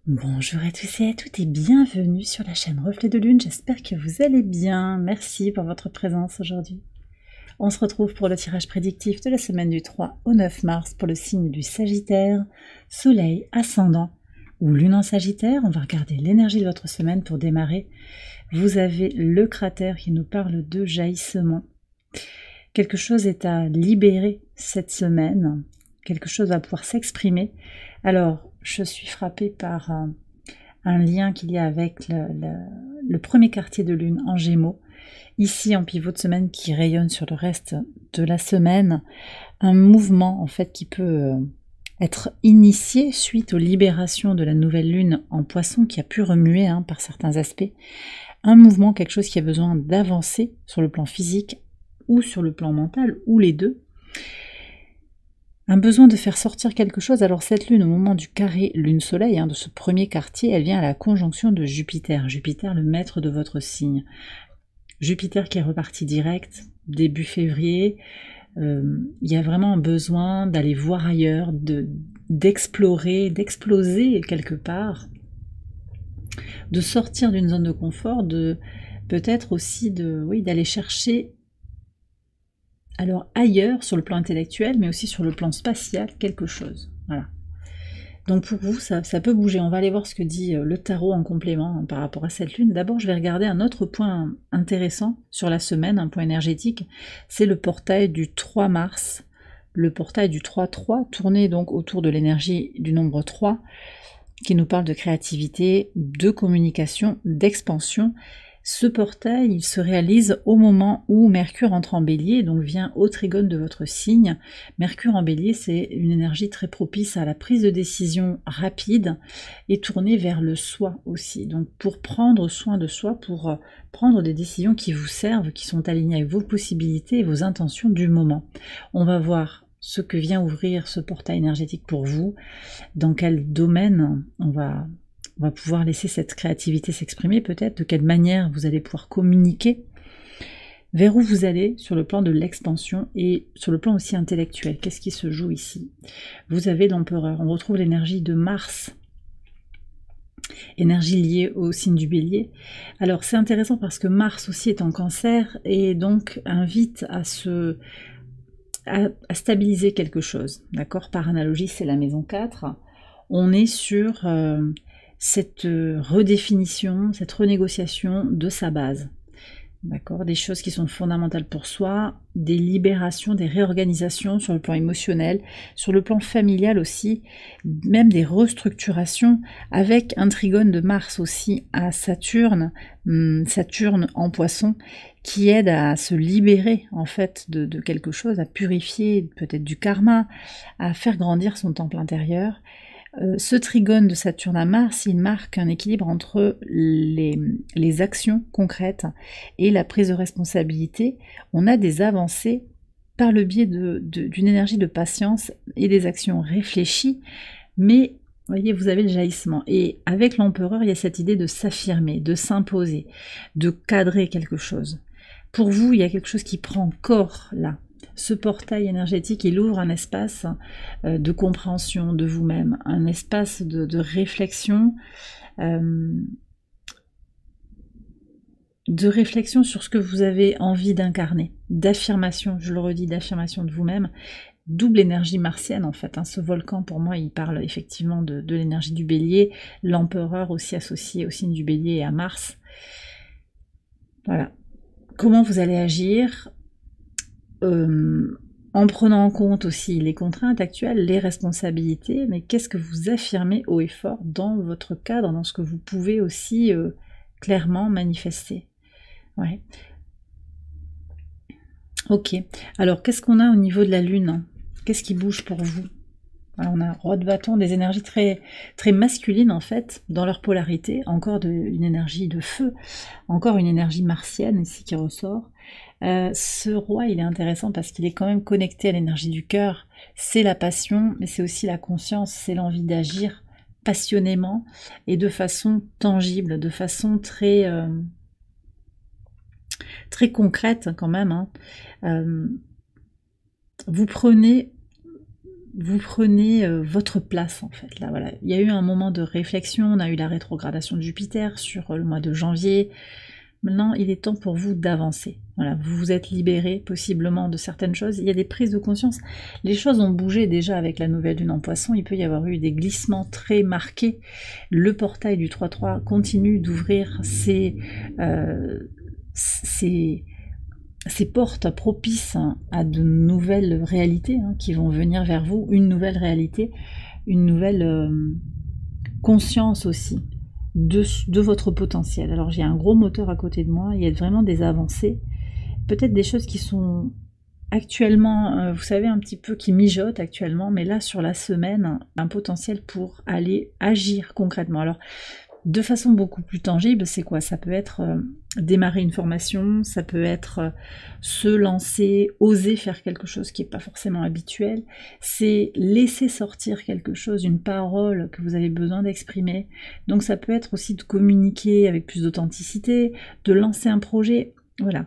Bonjour à tous et à toutes et bienvenue sur la chaîne Reflet de Lune, j'espère que vous allez bien, merci pour votre présence aujourd'hui. On se retrouve pour le tirage prédictif de la semaine du 3 au 9 mars pour le signe du Sagittaire, Soleil, Ascendant ou Lune en Sagittaire. On va regarder l'énergie de votre semaine pour démarrer. Vous avez le cratère qui nous parle de jaillissement. Quelque chose est à libérer cette semaine, quelque chose va pouvoir s'exprimer. Alors, je suis frappée par un lien qu'il y a avec le premier quartier de lune en Gémeaux, ici en pivot de semaine qui rayonne sur le reste de la semaine, un mouvement en fait qui peut être initié suite aux libérations de la nouvelle lune en Poisson qui a pu remuer par certains aspects, un mouvement, quelque chose qui a besoin d'avancer sur le plan physique ou sur le plan mental, ou les deux. Un besoin de faire sortir quelque chose. Alors cette lune, au moment du carré lune-soleil, de ce premier quartier, elle vient à la conjonction de Jupiter. Jupiter, le maître de votre signe. Jupiter qui est reparti direct, début février. Il y a vraiment besoin d'aller voir ailleurs, d'explorer, d'exploser quelque part, de sortir d'une zone de confort, de peut-être aussi d'aller chercher alors ailleurs sur le plan intellectuel, mais aussi sur le plan spatial, quelque chose. Voilà. Donc pour vous, ça peut bouger. On va aller voir ce que dit le tarot en complément par rapport à cette lune. D'abord, je vais regarder un autre point intéressant sur la semaine, un point énergétique. C'est le portail du 3 mars. Le portail du 3-3, tourné donc autour de l'énergie du nombre 3, qui nous parle de créativité, de communication, d'expansion. Ce portail, il se réalise au moment où Mercure entre en Bélier, donc vient au trigone de votre signe. Mercure en Bélier, c'est une énergie très propice à la prise de décision rapide et tournée vers le soi aussi. Donc pour prendre soin de soi, pour prendre des décisions qui vous servent, qui sont alignées avec vos possibilités et vos intentions du moment. On va voir ce que vient ouvrir ce portail énergétique pour vous, dans quel domaine on va pouvoir laisser cette créativité s'exprimer, peut-être de quelle manière vous allez pouvoir communiquer, vers où vous allez sur le plan de l'expansion et sur le plan aussi intellectuel. Qu'est-ce qui se joue ici? Vous avez l'empereur, on retrouve l'énergie de Mars, énergie liée au signe du Bélier. Alors c'est intéressant parce que Mars aussi est en Cancer et donc invite à stabiliser quelque chose, d'accord? Par analogie, c'est la maison 4. On est sur cette redéfinition, cette renégociation de sa base. D'accord, des choses qui sont fondamentales pour soi, des libérations, des réorganisations sur le plan émotionnel, sur le plan familial aussi, même des restructurations avec un trigone de Mars aussi à Saturne, Saturne en Poisson, qui aide à se libérer en fait de quelque chose, à purifier peut-être du karma, à faire grandir son temple intérieur. Ce trigone de Saturne à Mars, il marque un équilibre entre les actions concrètes et la prise de responsabilité. On a des avancées par le biais d'une énergie de patience et des actions réfléchies, mais voyez, vous avez le jaillissement. Et avec l'empereur, il y a cette idée de s'affirmer, de s'imposer, de cadrer quelque chose. Pour vous, il y a quelque chose qui prend corps là. Ce portail énergétique, il ouvre un espace de compréhension de vous-même, un espace de réflexion, sur ce que vous avez envie d'incarner, d'affirmation, je le redis, d'affirmation de vous-même. Double énergie martienne en fait, ce volcan pour moi il parle effectivement de l'énergie du Bélier, l'empereur aussi associé au signe du Bélier et à Mars. Voilà. Comment vous allez agir en prenant en compte aussi les contraintes actuelles, les responsabilités, mais qu'est-ce que vous affirmez haut et fort dans votre cadre, dans ce que vous pouvez aussi clairement manifester. Ouais. Ok, alors qu'est-ce qu'on a au niveau de la Lune? Qu'est-ce qui bouge pour vous? Alors, on a roi de bâton, des énergies très, très masculines en fait, dans leur polarité, encore une énergie de feu, encore une énergie martienne ici qui ressort. Ce roi, il est intéressant parce qu'il est quand même connecté à l'énergie du cœur, c'est la passion, mais c'est aussi la conscience, c'est l'envie d'agir passionnément et de façon tangible, de façon très, très concrète quand même. Vous prenez vous prenez votre place en fait. Là, voilà. Il y a eu un moment de réflexion, on a eu la rétrogradation de Jupiter sur le mois de janvier. Maintenant, il est temps pour vous d'avancer. Voilà, vous vous êtes libéré possiblement de certaines choses. Il y a des prises de conscience. Les choses ont bougé déjà avec la nouvelle lune en Poisson. Il peut y avoir eu des glissements très marqués. Le portail du 3-3 continue d'ouvrir ses portes propices à de nouvelles réalités qui vont venir vers vous. Une nouvelle réalité, une nouvelle conscience aussi de votre potentiel. Alors j'ai un gros moteur à côté de moi, il y a vraiment des avancées, peut-être des choses qui sont actuellement, vous savez, un petit peu qui mijotent actuellement, mais là sur la semaine, un potentiel pour aller agir concrètement. Alors de façon beaucoup plus tangible, c'est quoi? Ça peut être démarrer une formation, ça peut être se lancer, oser faire quelque chose qui n'est pas forcément habituel, c'est laisser sortir quelque chose, une parole que vous avez besoin d'exprimer. Donc ça peut être aussi de communiquer avec plus d'authenticité, de lancer un projet, voilà,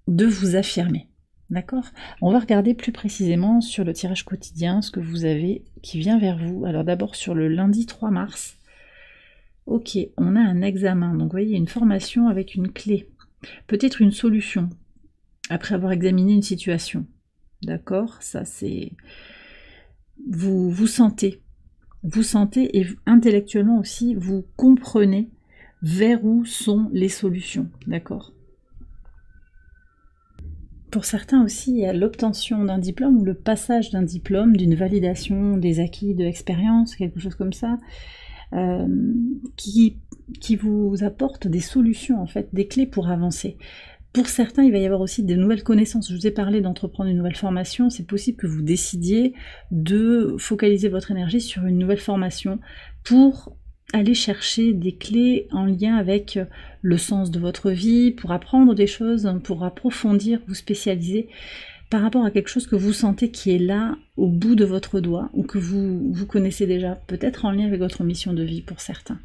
de vous affirmer. D'accord? On va regarder plus précisément sur le tirage quotidien ce que vous avez qui vient vers vous. Alors d'abord sur le lundi 3 mars, ok, on a un examen, donc vous voyez, une formation avec une clé, peut-être une solution, après avoir examiné une situation, d'accord? Ça c'est... Vous sentez et intellectuellement aussi, vous comprenez vers où sont les solutions, d'accord? Pour certains aussi, il y a l'obtention d'un diplôme ou le passage d'un diplôme, d'une validation des acquis de l'expérience, quelque chose comme ça, qui vous apporte des solutions, en fait, des clés pour avancer. Pour certains, il va y avoir aussi des nouvelles connaissances. Je vous ai parlé d'entreprendre une nouvelle formation. C'est possible que vous décidiez de focaliser votre énergie sur une nouvelle formation pour aller chercher des clés en lien avec le sens de votre vie, pour apprendre des choses, pour approfondir, vous spécialiser par rapport à quelque chose que vous sentez qui est là au bout de votre doigt ou que vous connaissez déjà, peut-être en lien avec votre mission de vie pour certains,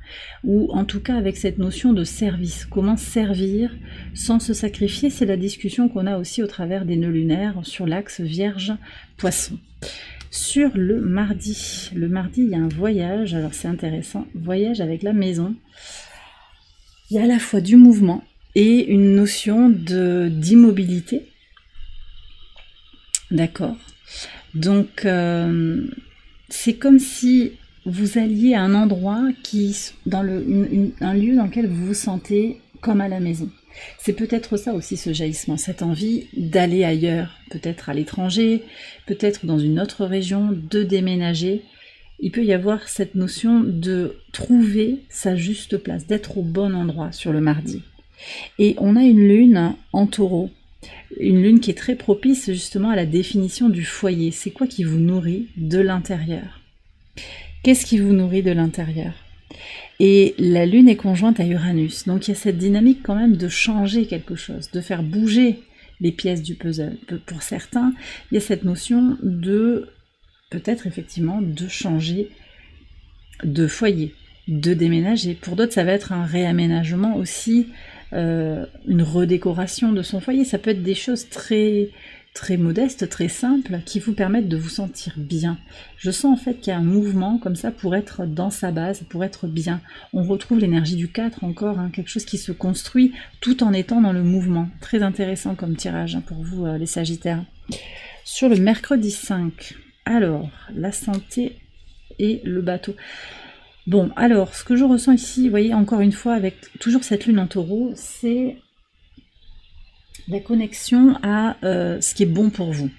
ou en tout cas avec cette notion de service. Comment servir sans se sacrifier, c'est la discussion qu'on a aussi au travers des nœuds lunaires sur l'axe Vierge-Poisson. Sur le mardi, il y a un voyage, alors c'est intéressant, voyage avec la maison. Il y a à la fois du mouvement et une notion d'immobilité. D'accord. Donc, c'est comme si vous alliez à un endroit un lieu dans lequel vous vous sentez comme à la maison. C'est peut-être ça aussi, ce jaillissement, cette envie d'aller ailleurs, peut-être à l'étranger, peut-être dans une autre région, de déménager. Il peut y avoir cette notion de trouver sa juste place, d'être au bon endroit sur le mardi. Et on a une lune en Taureau. Une lune qui est très propice justement à la définition du foyer. C'est quoi qui vous nourrit de l'intérieur? Qu'est-ce qui vous nourrit de l'intérieur? Et la lune est conjointe à Uranus. Donc il y a cette dynamique quand même de changer quelque chose, de faire bouger les pièces du puzzle. Pour certains, il y a cette notion de, peut-être effectivement, de changer de foyer, de déménager. Pour d'autres, ça va être un réaménagement aussi, une redécoration de son foyer. Ça peut être des choses très, très modestes, très simples, qui vous permettent de vous sentir bien. Je sens en fait qu'il y a un mouvement comme ça pour être dans sa base, pour être bien. On retrouve l'énergie du 4 encore, quelque chose qui se construit tout en étant dans le mouvement. Très intéressant comme tirage pour vous les Sagittaires. Sur le mercredi 5, alors, la santé et le bateau. Bon, alors, ce que je ressens ici, vous voyez, encore une fois, avec toujours cette lune en Taureau, c'est la connexion à ce qui est bon pour vous.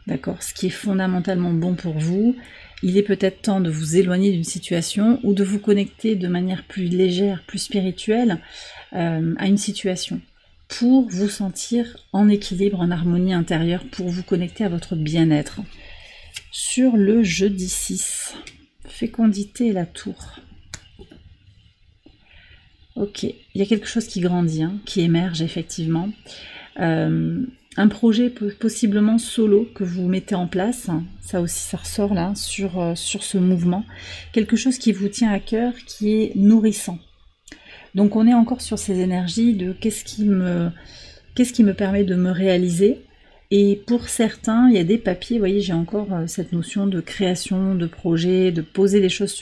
D'accord? Ce qui est fondamentalement bon pour vous. Il est peut-être temps de vous éloigner d'une situation ou de vous connecter de manière plus légère, plus spirituelle à une situation pour vous sentir en équilibre, en harmonie intérieure, pour vous connecter à votre bien-être. Sur le jeudi 6, fécondité et la tour. Ok, il y a quelque chose qui grandit, qui émerge effectivement. Un projet possiblement solo que vous mettez en place, ça aussi ça ressort là sur ce mouvement. Quelque chose qui vous tient à cœur, qui est nourrissant. Donc on est encore sur ces énergies de qu'est-ce qui me permet de me réaliser, Et pour certains, il y a des papiers, vous voyez, j'ai encore cette notion de création, de projet, de poser les choses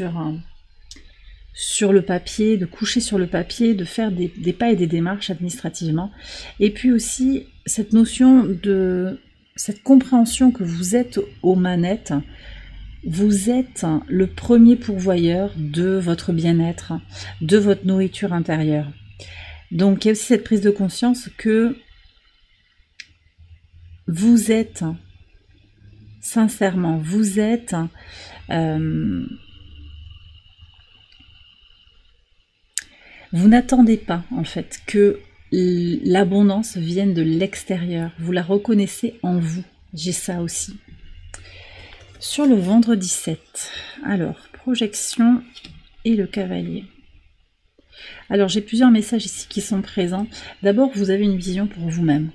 sur le papier, de coucher sur le papier, de faire des pas et des démarches administrativement. Et puis aussi cette notion de cette compréhension que vous êtes aux manettes, vous êtes le premier pourvoyeur de votre bien-être, de votre nourriture intérieure. Donc il y a aussi cette prise de conscience que vous êtes, sincèrement, vous êtes vous n'attendez pas en fait que l'abondance vienne de l'extérieur, vous la reconnaissez en vous. J'ai ça aussi. Sur le vendredi 7, alors projection et le cavalier. Alors j'ai plusieurs messages ici qui sont présents. D'abord, vous avez une vision pour vous-même.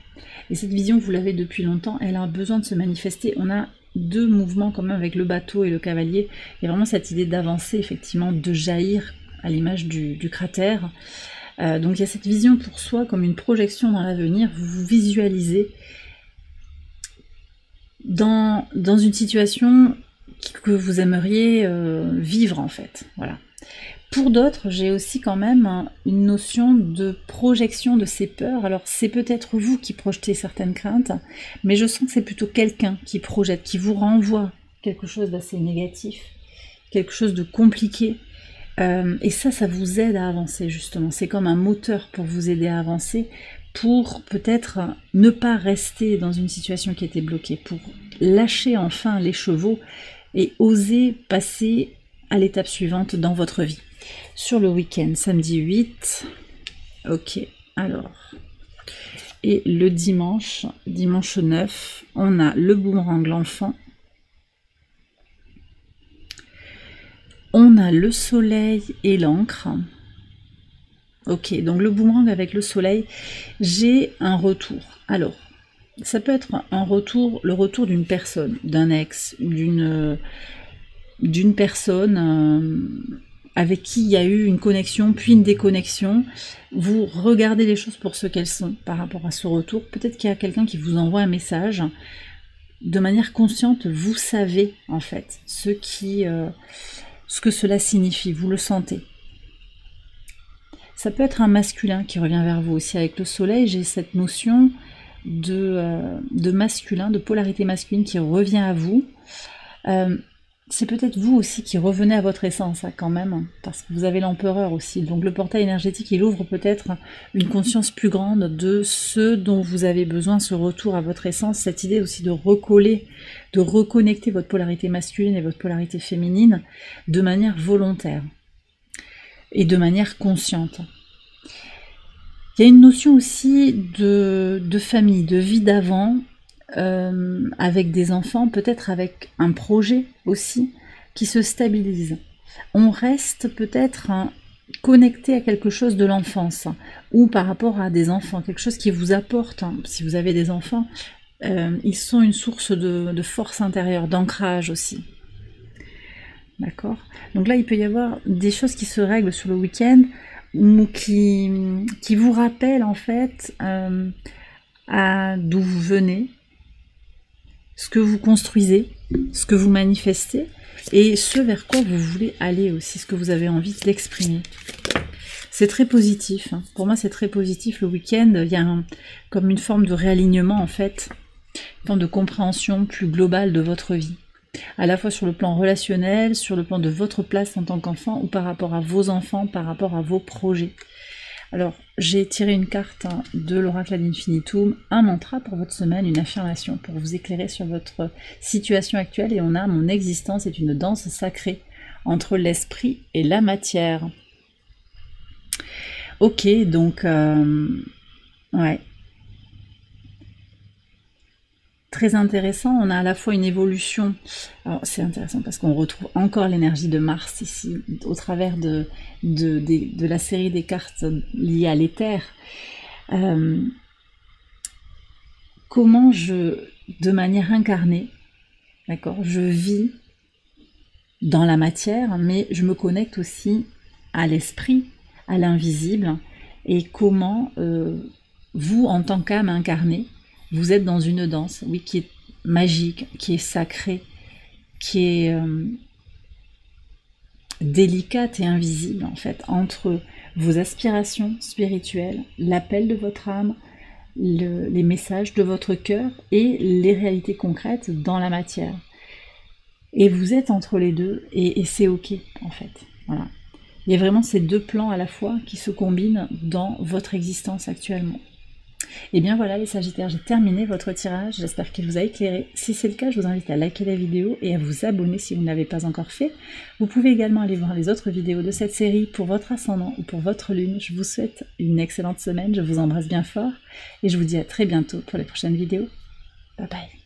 Et cette vision, vous l'avez depuis longtemps, elle a besoin de se manifester. On a deux mouvements quand même avec le bateau et le cavalier. Il y a vraiment cette idée d'avancer, effectivement, de jaillir à l'image du cratère. Donc il y a cette vision pour soi comme une projection dans l'avenir. Vous vous visualisez dans une situation que vous aimeriez vivre en fait. Voilà. Pour d'autres, j'ai aussi quand même une notion de projection de ces peurs. Alors c'est peut-être vous qui projetez certaines craintes, mais je sens que c'est plutôt quelqu'un qui projette, qui vous renvoie quelque chose d'assez négatif, quelque chose de compliqué. Et ça vous aide à avancer justement. C'est comme un moteur pour vous aider à avancer, pour peut-être ne pas rester dans une situation qui était bloquée, pour lâcher enfin les chevaux et oser passer à l'étape suivante dans votre vie. Sur le week-end, samedi 8, ok, alors, et le dimanche 9, on a le boomerang, l'enfant, on a le soleil et l'encre. Ok, donc le boomerang avec le soleil, j'ai un retour. Alors, ça peut être un retour, le retour d'une personne, d'un ex, d'une personne avec qui il y a eu une connexion, puis une déconnexion. Vous regardez les choses pour ce qu'elles sont par rapport à ce retour. Peut-être qu'il y a quelqu'un qui vous envoie un message. De manière consciente, vous savez en fait ce que cela signifie, vous le sentez. Ça peut être un masculin qui revient vers vous aussi. Avec le soleil, j'ai cette notion de masculin, de polarité masculine qui revient à vous. C'est peut-être vous aussi qui revenez à votre essence, hein, quand même, parce que vous avez l'empereur aussi. Donc le portail énergétique, il ouvre peut-être une conscience plus grande de ce dont vous avez besoin, ce retour à votre essence, cette idée aussi de recoller, de reconnecter votre polarité masculine et votre polarité féminine de manière volontaire et de manière consciente. Il y a une notion aussi de famille, de vie d'avant, avec des enfants, peut-être avec un projet aussi qui se stabilise. On reste peut-être connecté à quelque chose de l'enfance ou par rapport à des enfants, quelque chose qui vous apporte, si vous avez des enfants, ils sont une source de force intérieure, d'ancrage aussi. D'accord ? Donc là, il peut y avoir des choses qui se règlent sur le week-end ou qui vous rappellent en fait à d'où vous venez, ce que vous construisez, ce que vous manifestez, et ce vers quoi vous voulez aller aussi, ce que vous avez envie d'exprimer. C'est très positif, hein. Pour moi c'est très positif, le week-end, il y a comme une forme de réalignement en fait, une forme de compréhension plus globale de votre vie, à la fois sur le plan relationnel, sur le plan de votre place en tant qu'enfant, ou par rapport à vos enfants, par rapport à vos projets. Alors, j'ai tiré une carte de l'oracle ad infinitum, un mantra pour votre semaine, une affirmation pour vous éclairer sur votre situation actuelle, et on a mon existence est une danse sacrée entre l'esprit et la matière. Ok, donc, ouais. Très intéressant, on a à la fois une évolution, alors c'est intéressant parce qu'on retrouve encore l'énergie de Mars ici, au travers de la série des cartes liées à l'éther. Comment de manière incarnée, d'accord, je vis dans la matière, mais je me connecte aussi à l'esprit, à l'invisible, et comment vous, en tant qu'âme incarnée, Vous êtes dans une danse, oui, qui est magique, qui est sacrée, qui est délicate et invisible en fait, entre vos aspirations spirituelles, l'appel de votre âme, les messages de votre cœur et les réalités concrètes dans la matière. Et vous êtes entre les deux et c'est ok en fait. Voilà. Il y a vraiment ces deux plans à la fois qui se combinent dans votre existence actuellement. Et bien voilà les Sagittaires, j'ai terminé votre tirage, j'espère qu'il vous a éclairé. Si c'est le cas, je vous invite à liker la vidéo et à vous abonner si vous ne l'avez pas encore fait. Vous pouvez également aller voir les autres vidéos de cette série pour votre ascendant ou pour votre lune. Je vous souhaite une excellente semaine, je vous embrasse bien fort et je vous dis à très bientôt pour les prochaines vidéos. Bye bye.